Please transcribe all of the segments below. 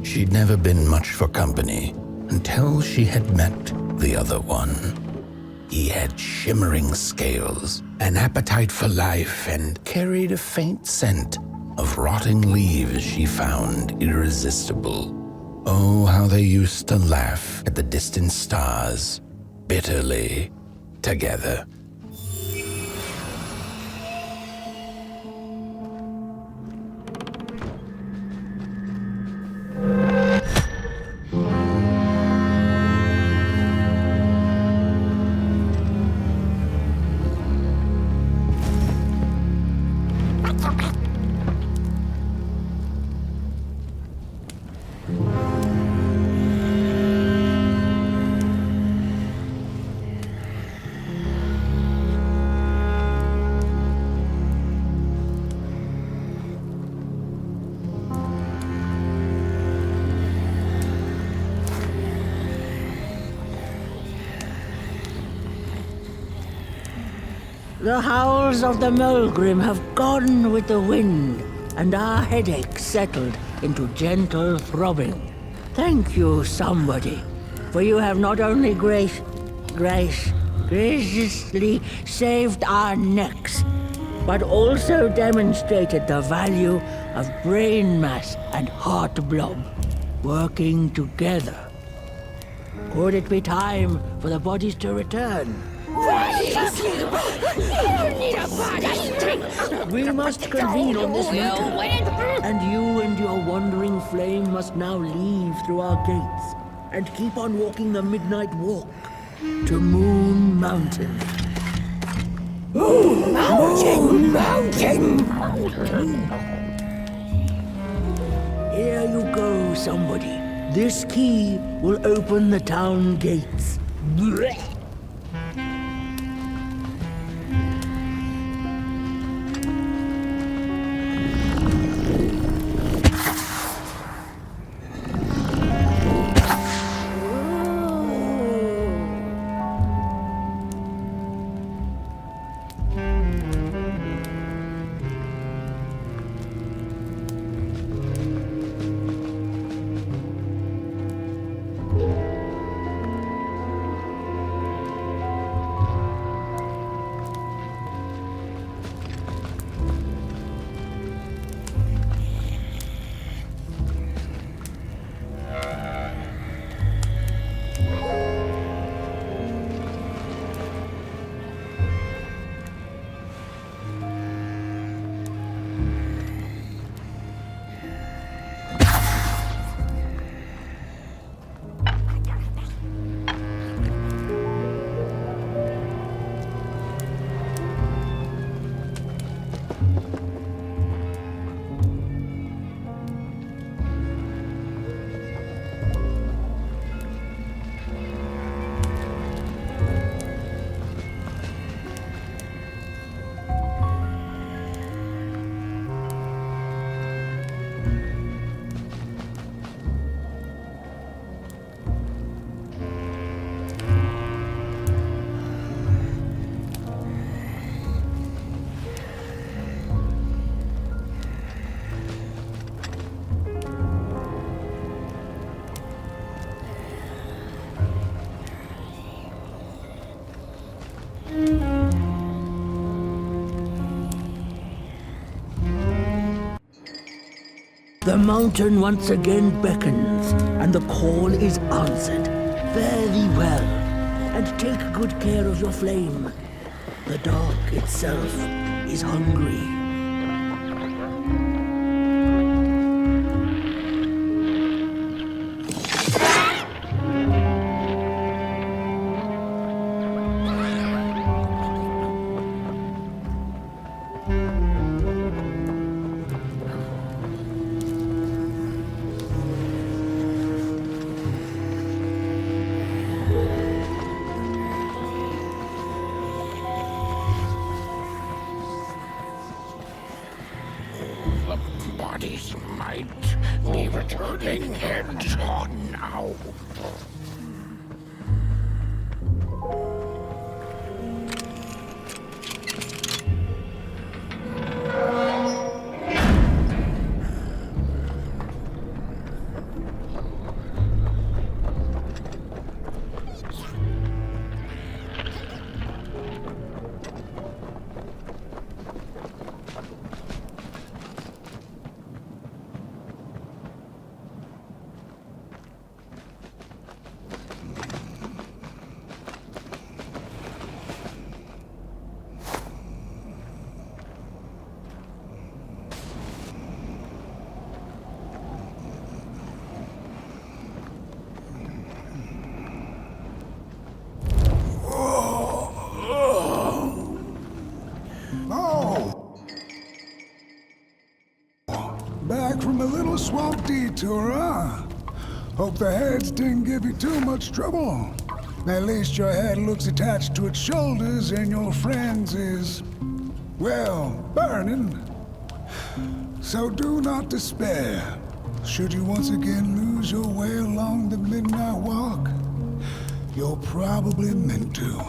She'd never been much for company until she had met the other one. He had shimmering scales, an appetite for life, and carried a faint scent of rotting leaves she found irresistible. Oh, how they used to laugh at the distant stars, bitterly, together. The howls of the Mulgrim have gone with the wind, and our headaches settled into gentle throbbing. Thank you, somebody, for you have not only graciously saved our necks, but also demonstrated the value of brain mass and heart blob working together. Could it be time for the bodies to return? We must convene on this matter, and you and your wandering flame must now leave through our gates and keep on walking the midnight walk to Moon Mountain. Moon Mountain! Here you go, somebody. This key will open the town gates. The mountain once again beckons, and the call is answered. Fare thee well, and take good care of your flame. The dark itself is hungry. Bodies might be returning heads on now. detour, huh? Hope the heads didn't give you too much trouble. At least your head looks attached to its shoulders and your friend's is, well, burning. So do not despair. Should you once again lose your way along the midnight walk, you're probably meant to.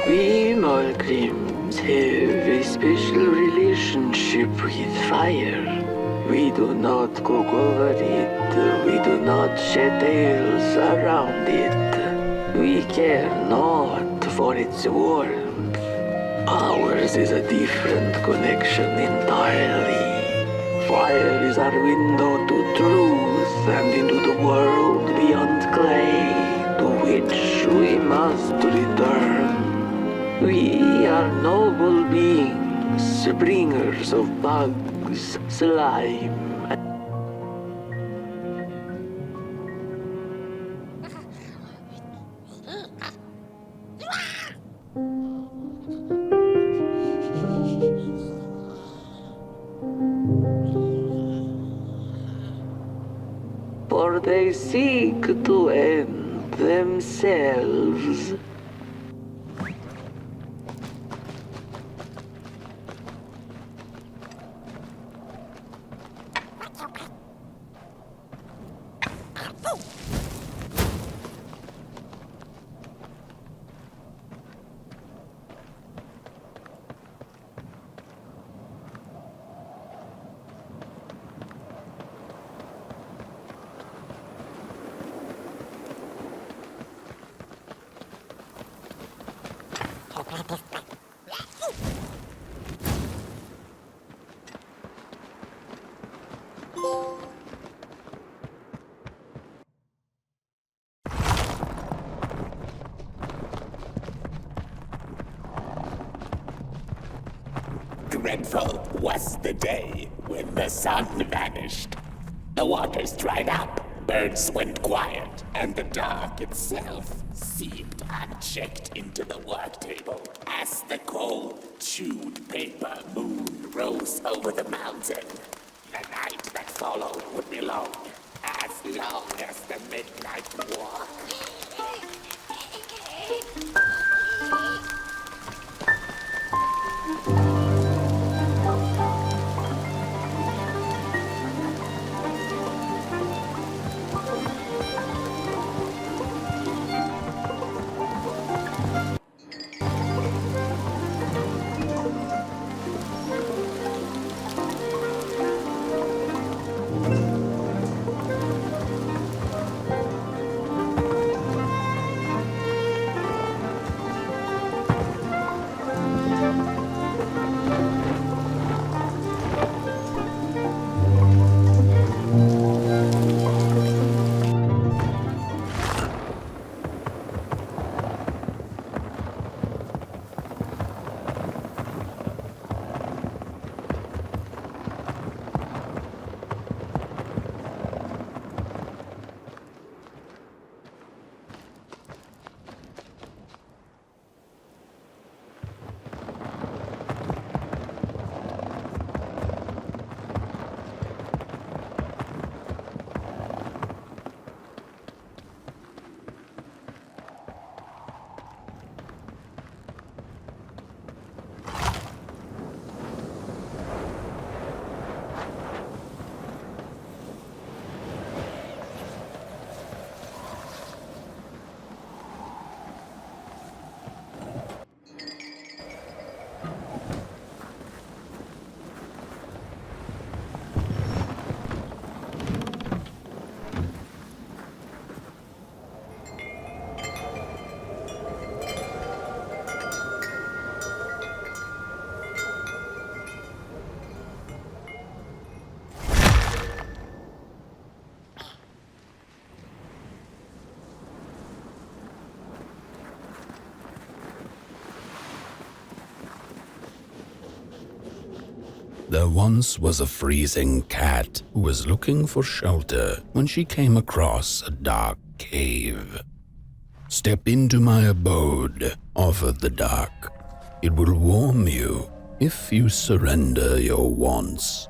We Malgrims have a special relationship with fire. We do not cook over it, we do not shed tales around it. We care not for its warmth. Ours is a different connection entirely. Fire is our window to truth and into the world beyond clay, to which we must return. We are noble beings, bringers of bugs, slime, for they seek to end themselves. Dreadful was the day when the sun vanished. The waters dried up, Birds went quiet, and the dark itself seemed unchecked into the work table as the cold, chewed paper moon rose over the mountain. The night that followed would be long as the midnight war. There once was a freezing cat who was looking for shelter when she came across a dark cave. "Step into my abode," offered the dark. "It will warm you if you surrender your wants."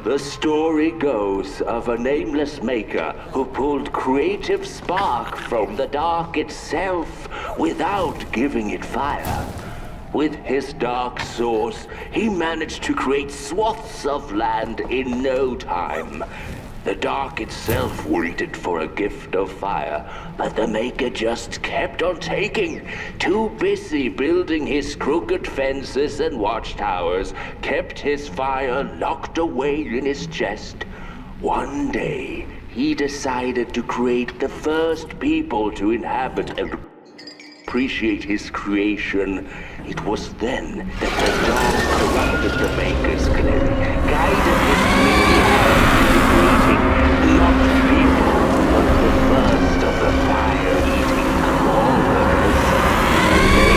The story goes of a nameless maker who pulled creative spark from the dark itself without giving it fire. With his dark source, he managed to create swaths of land in no time. The dark itself waited for a gift of fire, but the maker just kept on taking. Too busy building his crooked fences and watchtowers, kept his fire locked away in his chest. One day, he decided to create the first people to inhabit and appreciate his creation. It was then that the dark corrupted the maker's clay, guided his greedy hand into creating not people, but the first of the fire-eating crawlers. And they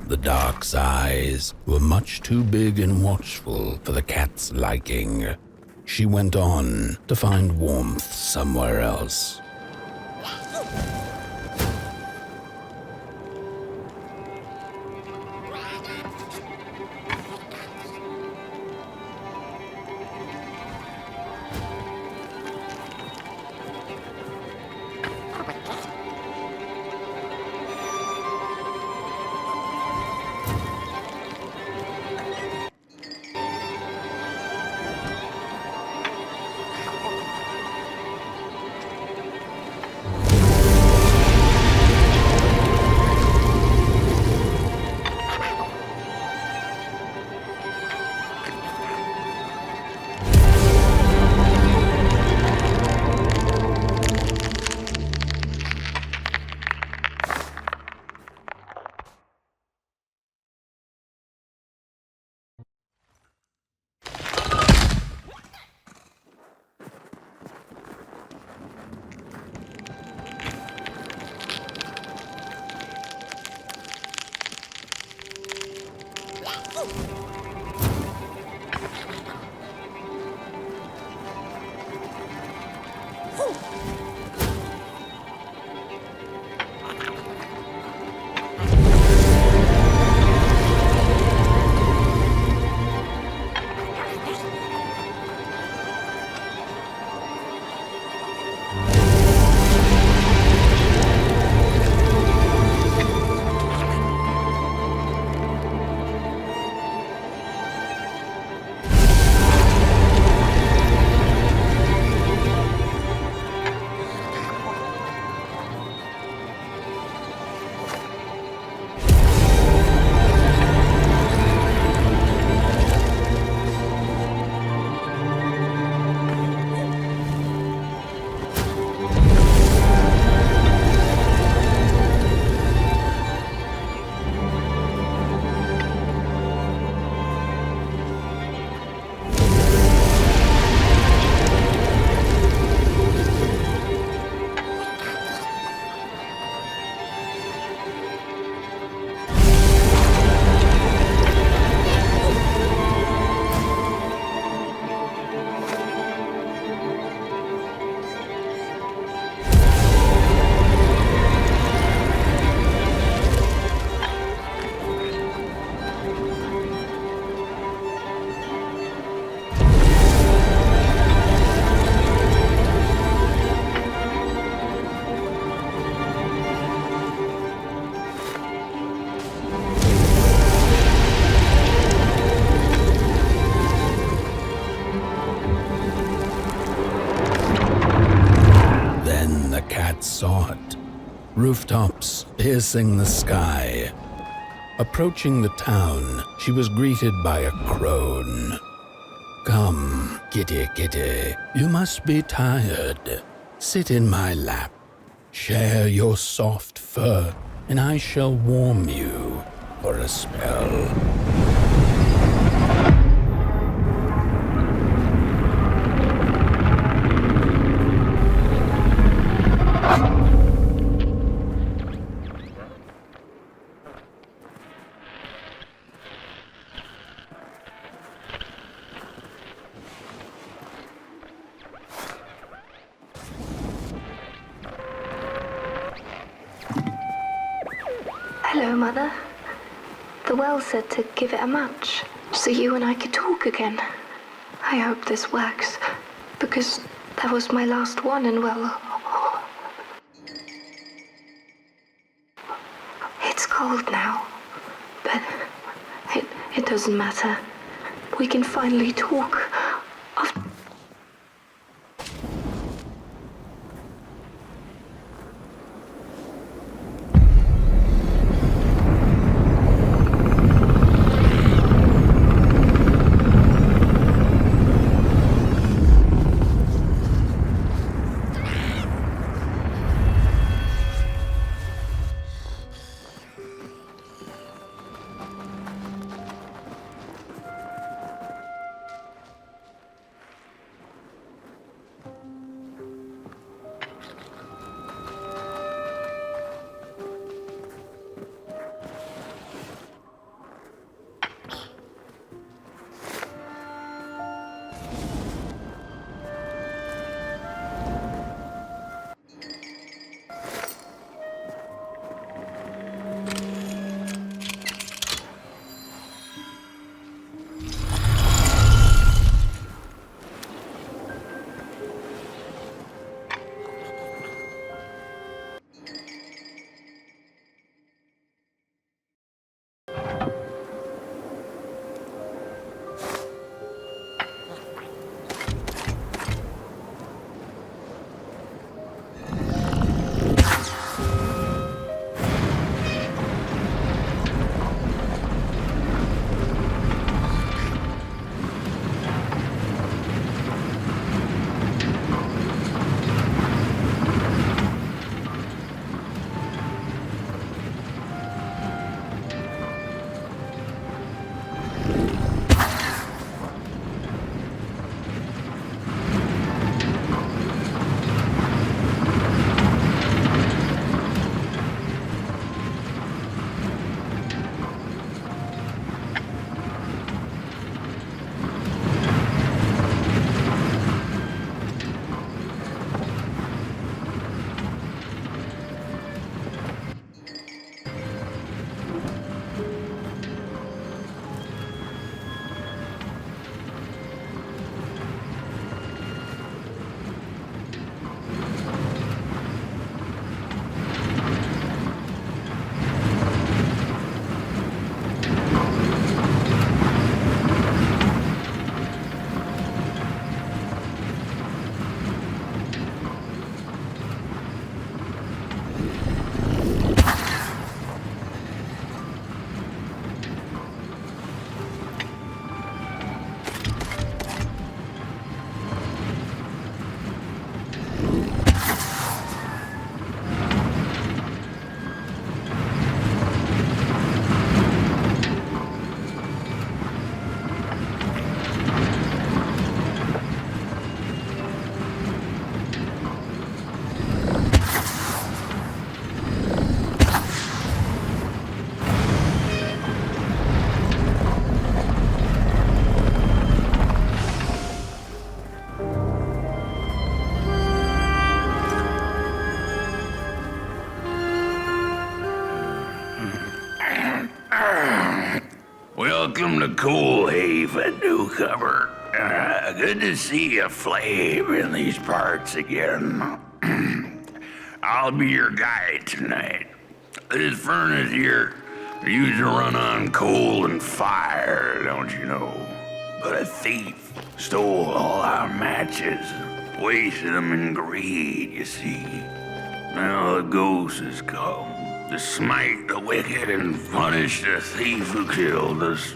The dark's eyes were much too big and watchful for the cat's liking. She went on to find warmth somewhere else. the cat sought. Rooftops piercing the sky. Approaching the town, she was greeted by a crone. Come, kitty kitty, you must be tired. Sit in my lap. Share your soft fur, and I shall warm you for a spell. Hello, Mother. The well said to give it a match, so you and I could talk again. I hope this works, because that was my last one, and well... It's cold now, but it doesn't matter. We can finally talk. Welcome to Cool Haven, newcomer. Good to see you flame in these parts again. I'll be your guide tonight. This furnace here used to run on coal and fire, don't you know? But a thief stole all our matches, wasted them in greed, you see. Now the ghost has come to smite the wicked and punish the thief who killed us.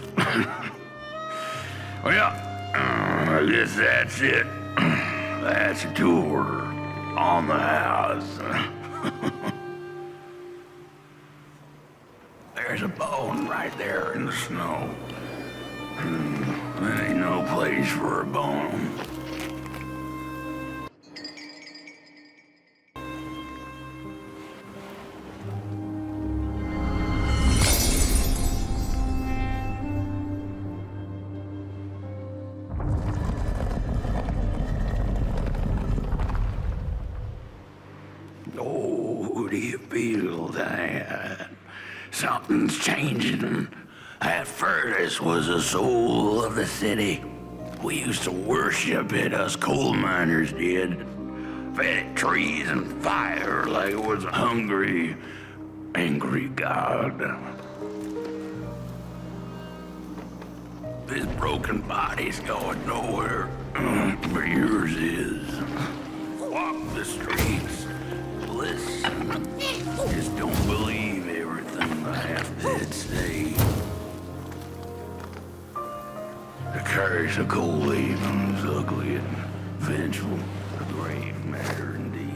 Well, I guess that's it. That's a tour on the house. There's a bone right there in the snow. There ain't no place for a bone. Oh, do you feel that? Something's changing. At first was the soul of the city. We used to worship it, us coal miners did. Fed it trees and fire like it was a hungry, angry god. This broken body's going nowhere, but yours is. Walk the streets. Listen. Just don't believe everything the half-dead say. The curse of coal haven is ugly and vengeful. A grave matter indeed.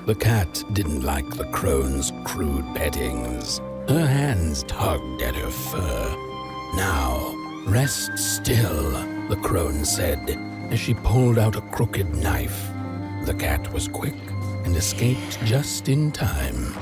The cat didn't like the crone's crude pettings. Her hands tugged at her fur. Now, rest still, the crone said, as she pulled out a crooked knife. The cat was quick and escaped just in time.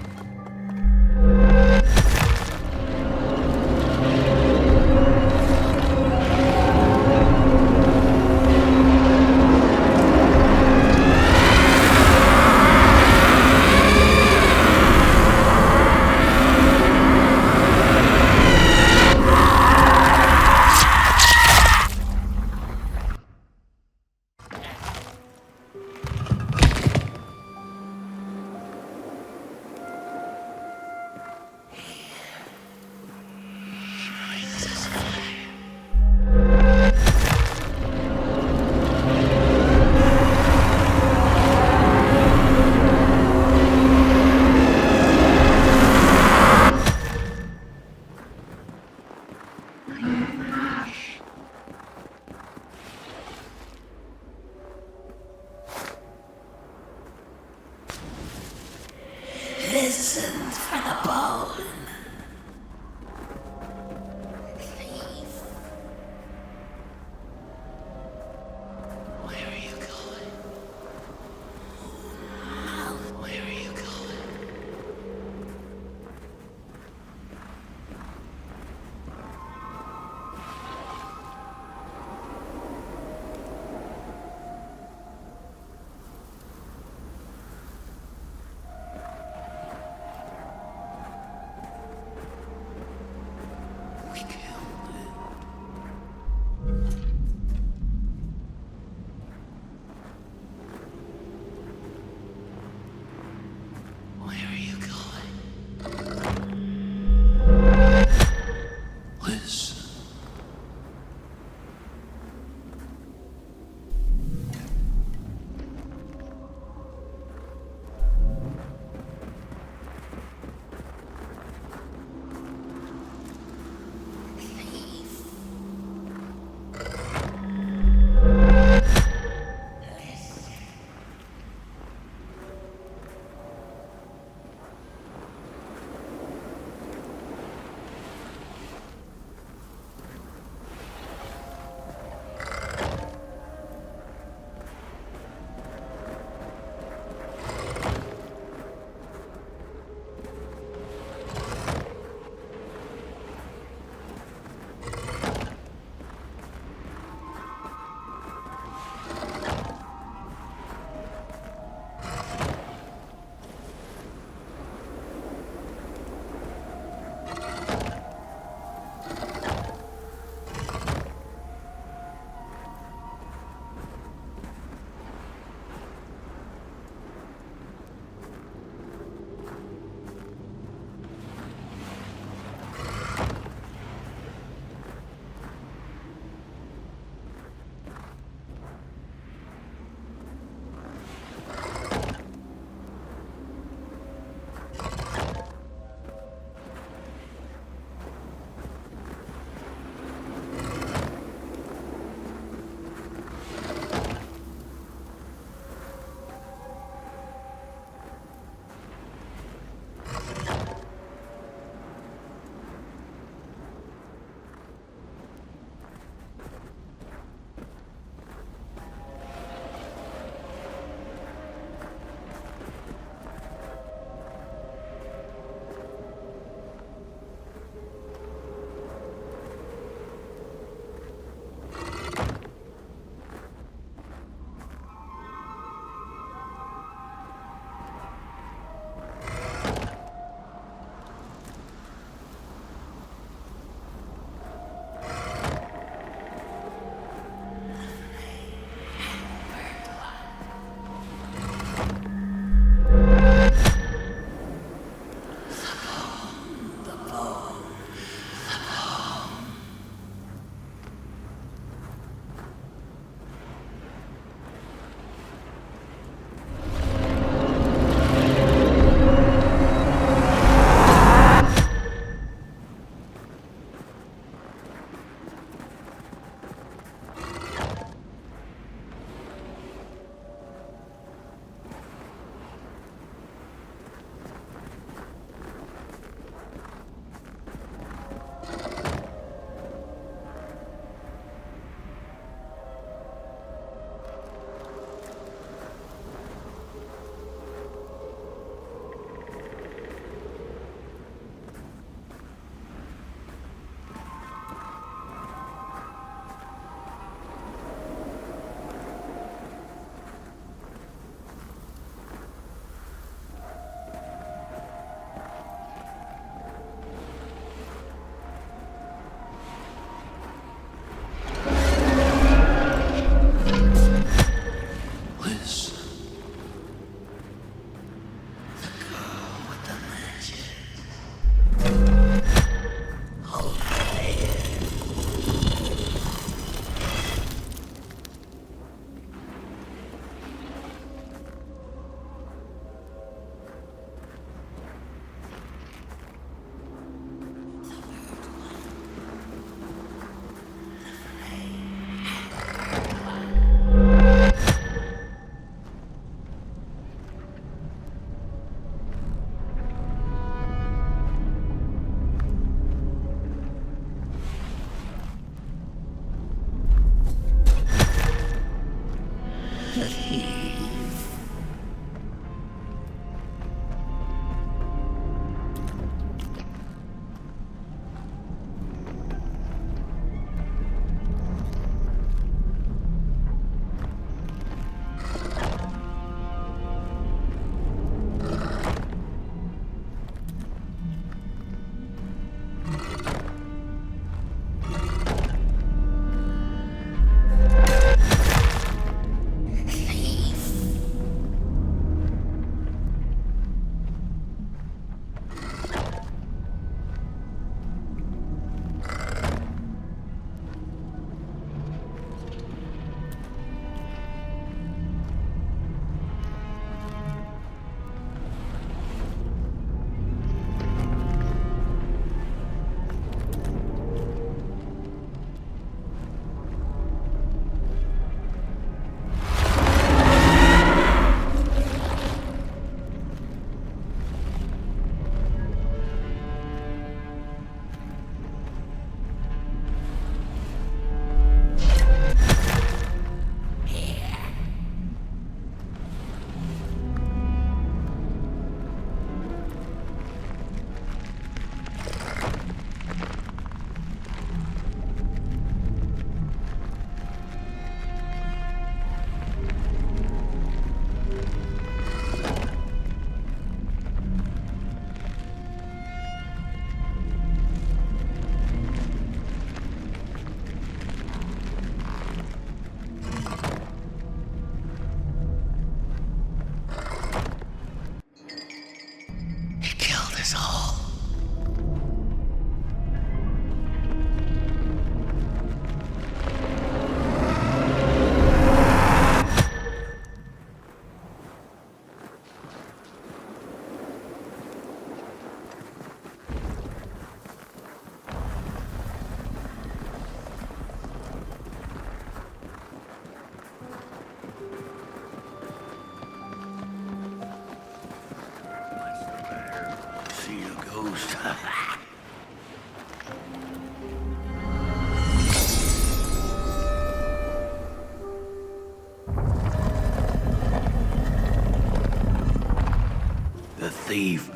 The thief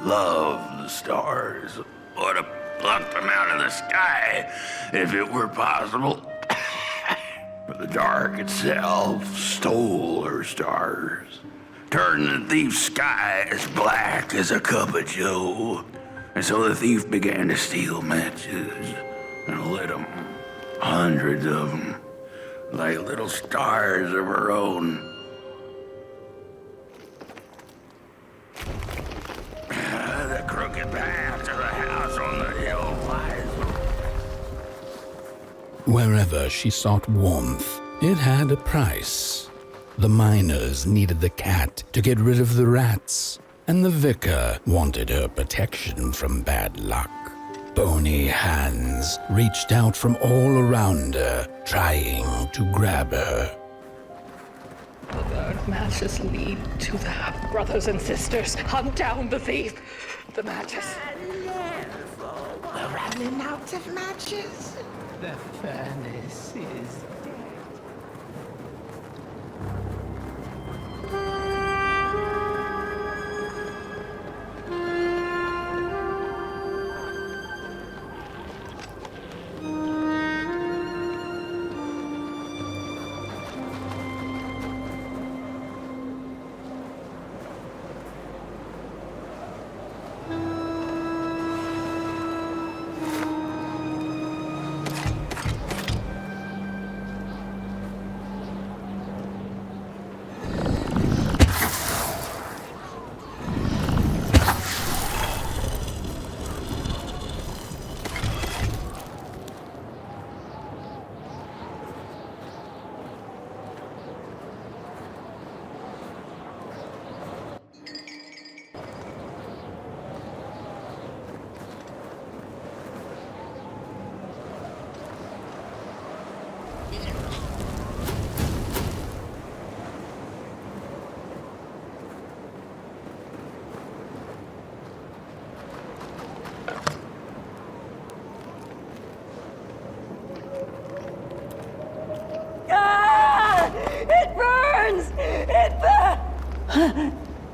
loved the stars. Would have plucked them out of the sky if it were possible. But the dark itself stole her stars, turned the thief's sky as black as a cup of joe. And so the thief began to steal matches and lit them, hundreds of them, like little stars of her own. The crooked path to the house on the hill lies. Wherever she sought warmth, it had a price. The miners needed the cat to get rid of the rats, and the vicar wanted her protection from bad luck. Bony hands reached out from all around her, trying to grab her. The matches lead to the brothers and sisters. Hunt down the thief. The matches. We're running out of matches. The furnace is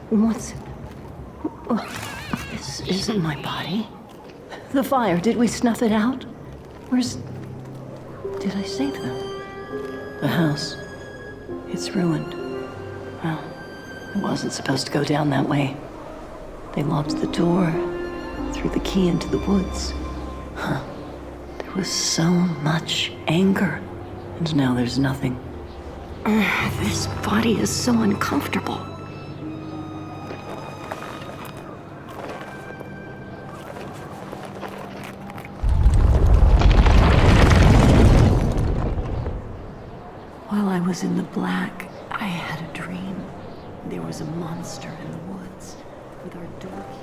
What's... This isn't my body. The fire, did we snuff it out? Where's... Did I save them? The house. It's ruined. Well, it wasn't supposed to go down that way. They locked the door, threw the key into the woods. There was so much anger, and now there's nothing. This body is so uncomfortable. While I was in the black, I had a dream. There was a monster in the woods with our door key.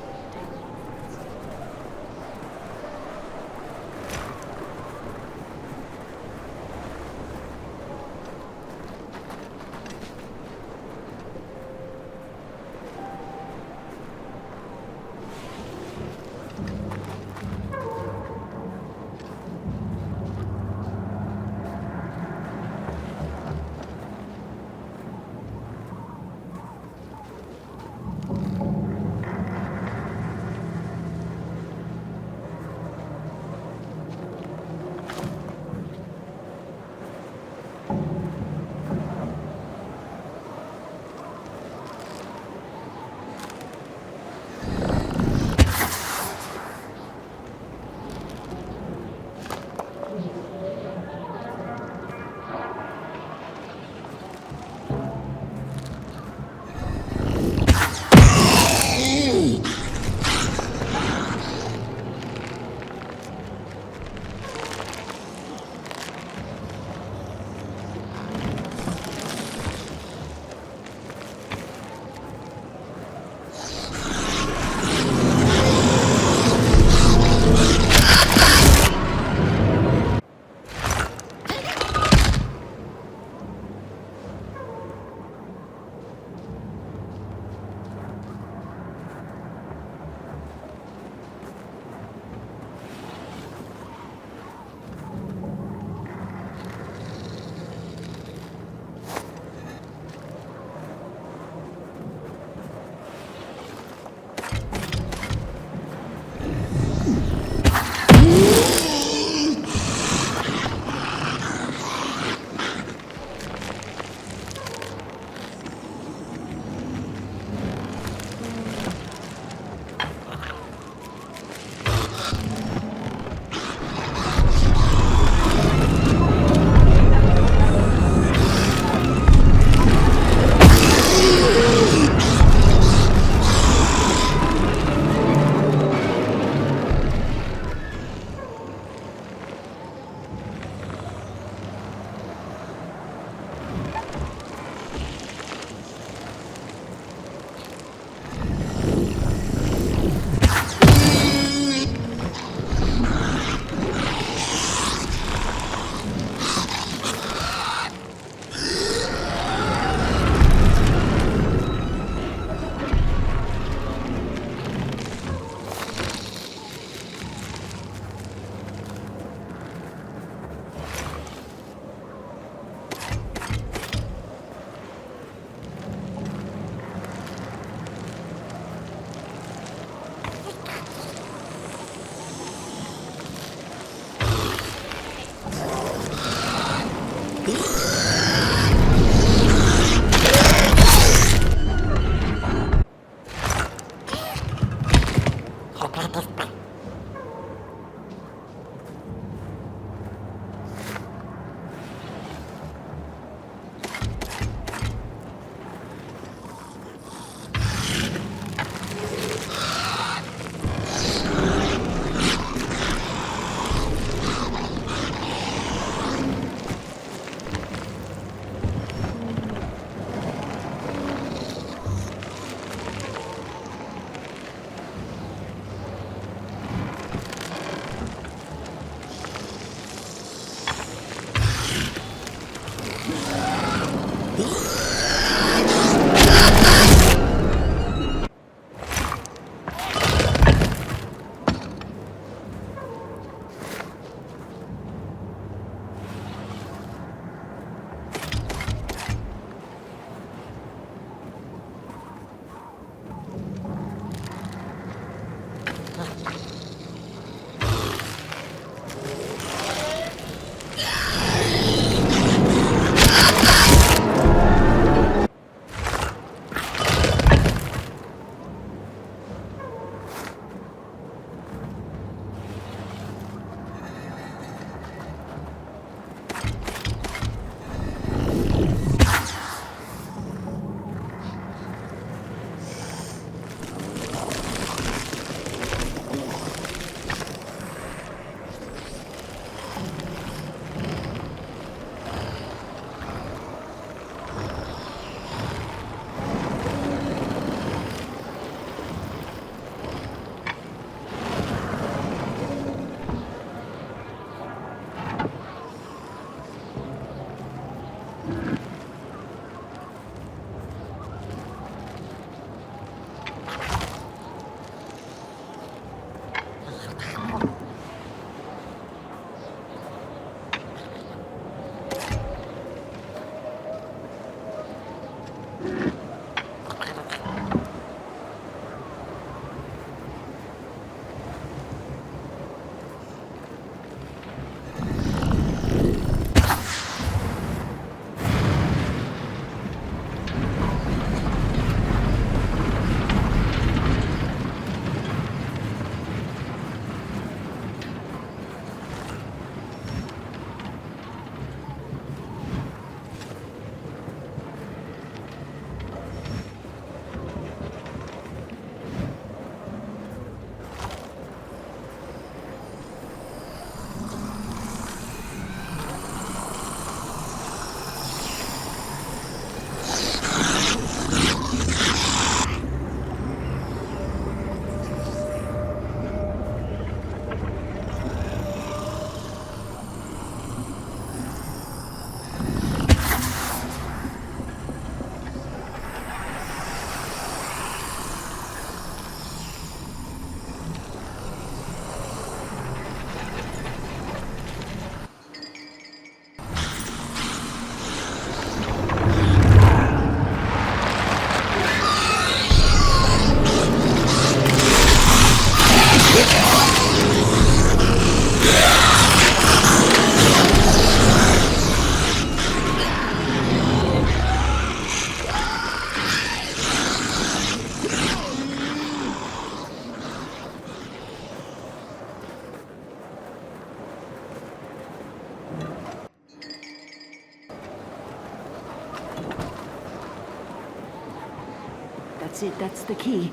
That's it, that's the key.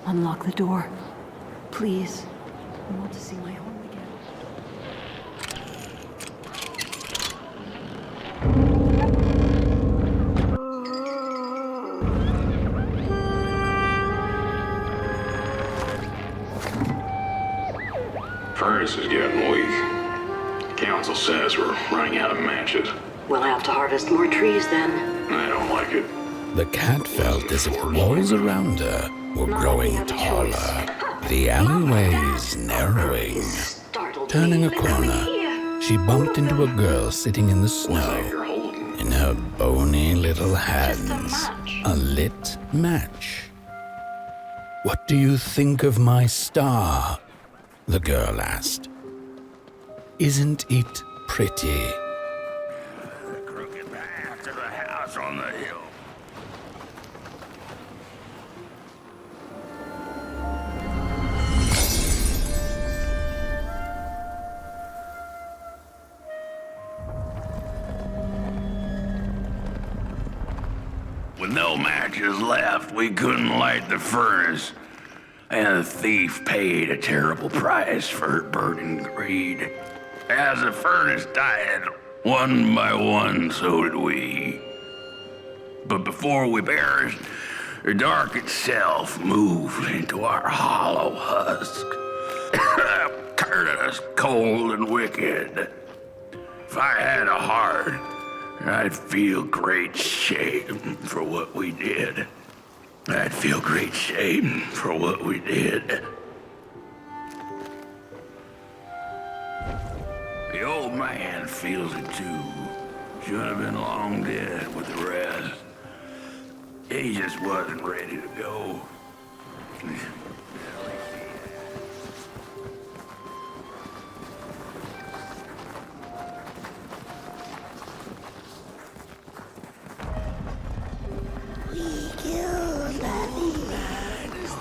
Unlock the door. Please. I want to see my home again. Furnace is getting weak. Council says we're running out of matches. We'll have to harvest more trees then. I don't like it. The cat felt as if the walls around her were growing taller, the alleyways narrowing. Turning a corner, she bumped into a girl sitting in the snow. In her bony little hands, a lit match. "What do you think of my star?" the girl asked. "Isn't it pretty?" The crooked path to the house on the hill. With no matches left, we couldn't light the furnace. And the thief paid a terrible price for her burning greed. As the furnace died, one by one, so did we. But before we perished, the dark itself moved into our hollow husk, turning us cold and wicked. If I had a heart, I'd feel great shame for what we did. I'd feel great shame for what we did. The old man feels it too. Should have been long dead with the rest. He just wasn't ready to go.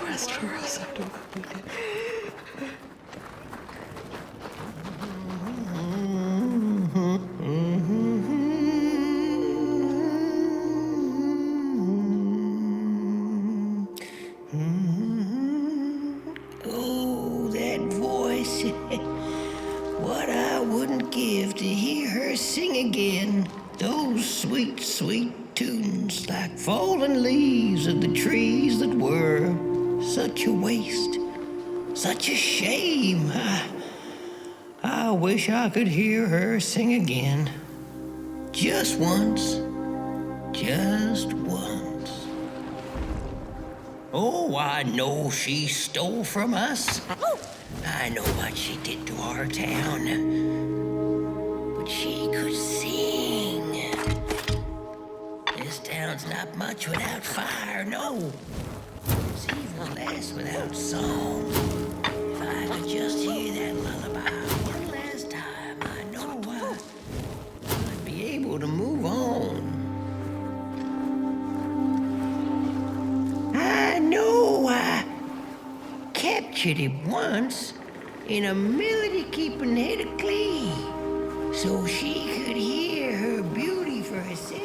Rest for us after what we did. Oh, that voice. What I wouldn't give to hear her sing again. Those sweet, sweet tunes like fallen leaves of the trees that were. Such a waste. Such a shame. I wish I could hear her sing again. Just once. Just once. Oh, I know she stole from us. I know what she did to our town. But she could sing. This town's not much without fire, no. It's even less without song. If I could just hear that lullaby one last time, I know I'd be able to move on. I know I captured it once in a melody-keeping head of clay, so she could hear her beauty for herself.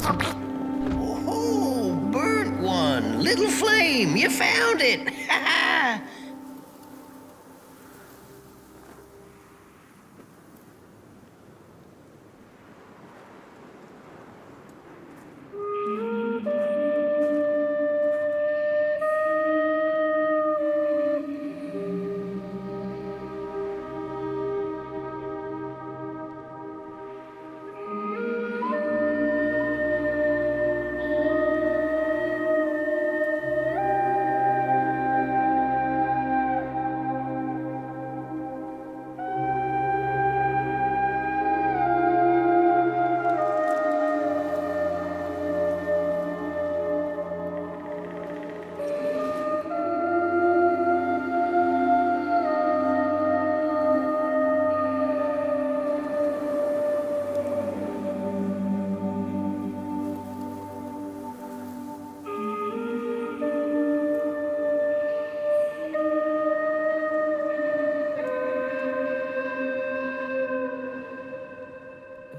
Oh, burnt one. Little flame, you found it.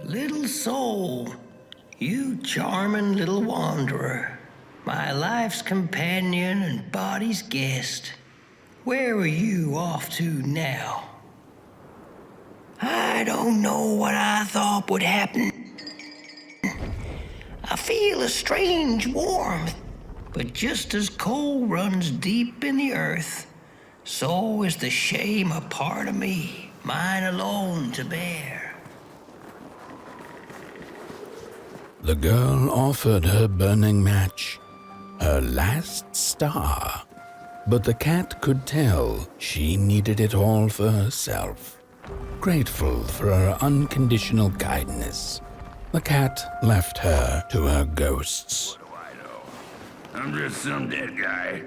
Little soul, you charming little wanderer, my life's companion and body's guest. Where are you off to now? I don't know what I thought would happen. I feel a strange warmth, but just as coal runs deep in the earth, so is the shame a part of me, mine alone to bear. The girl offered her burning match, her last star, but the cat could tell she needed it all for herself. Grateful for her unconditional kindness, the cat left her to her ghosts. What do I know? I'm just some dead guy.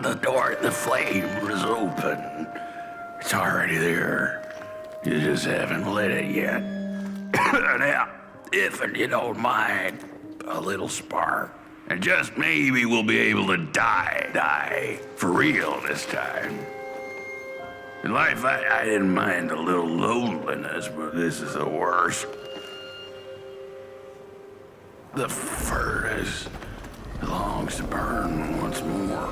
The door at the flame is open. It's already there. You just haven't lit it yet. Now, if you don't mind, a little spark. And just maybe we'll be able to die for real this time. In life, I didn't mind a little loneliness, but this is the worst. The furnace longs to burn once more.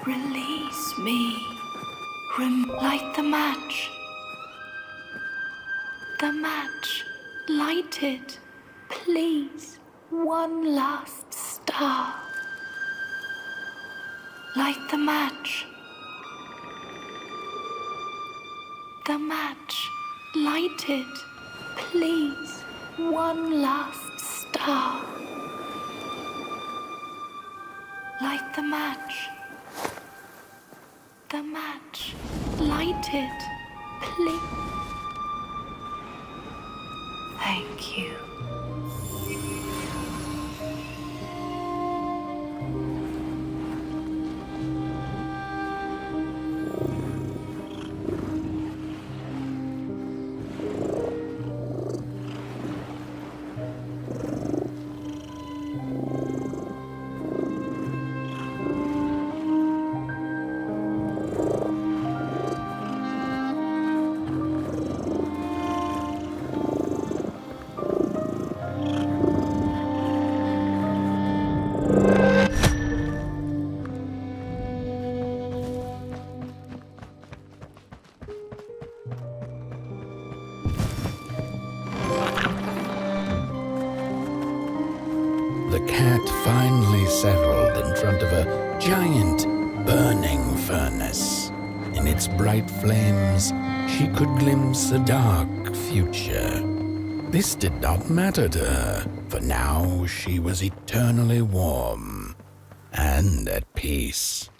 Release me. Light the match. The match. Light it. Please. One last star. Light the match. The match. Light it. Please. One last star. Light the match. The match. Light it, please. Thank you. cat finally settled in front of a giant burning furnace. In its bright flames, she could glimpse a dark future. This did not matter to her, for now she was eternally warm and at peace.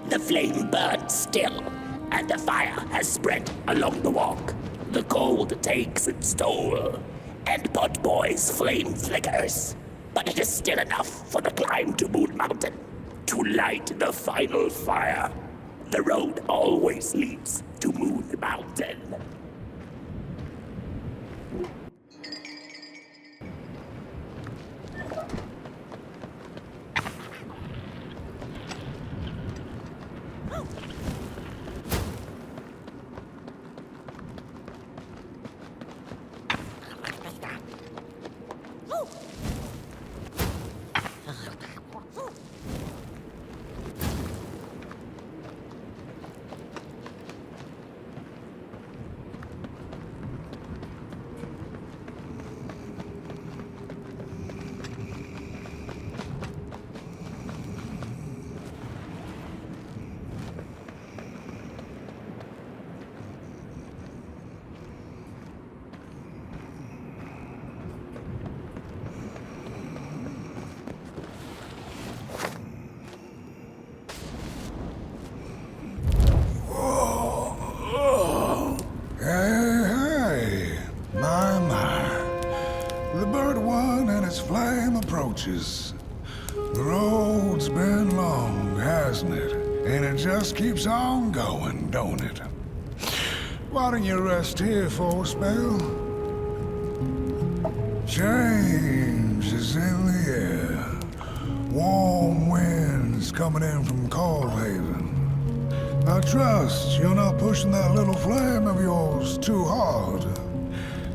The flame burns still, and the fire has spread along the walk. The cold takes its toll, and Potboy's flame flickers. But it is still enough for the climb to Moon Mountain, to light the final fire. The road always leads to Moon Mountain. The road's been long, hasn't it? And it just keeps on going, don't it? Why don't you rest here for a spell? Change is in the air. Warm winds coming in from Coldhaven. I trust you're not pushing that little flame of yours too hard.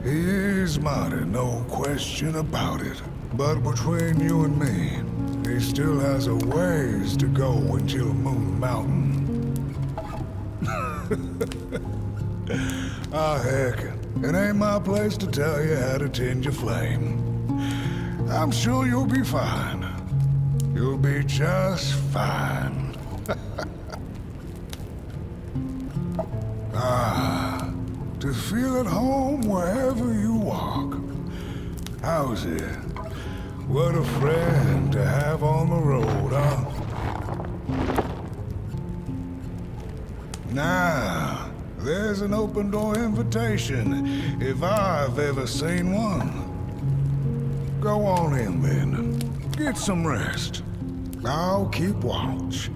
He is mighty, no question about it. But between you and me, he still has a ways to go until Moon Mountain. Heck, it ain't my place to tell you how to tend your flame. I'm sure you'll be fine. You'll be just fine. To feel at home wherever you walk. How's it? What a friend to have on the road, huh? Now, there's an open door invitation, if I've ever seen one. Go on in then. Get some rest. I'll keep watch.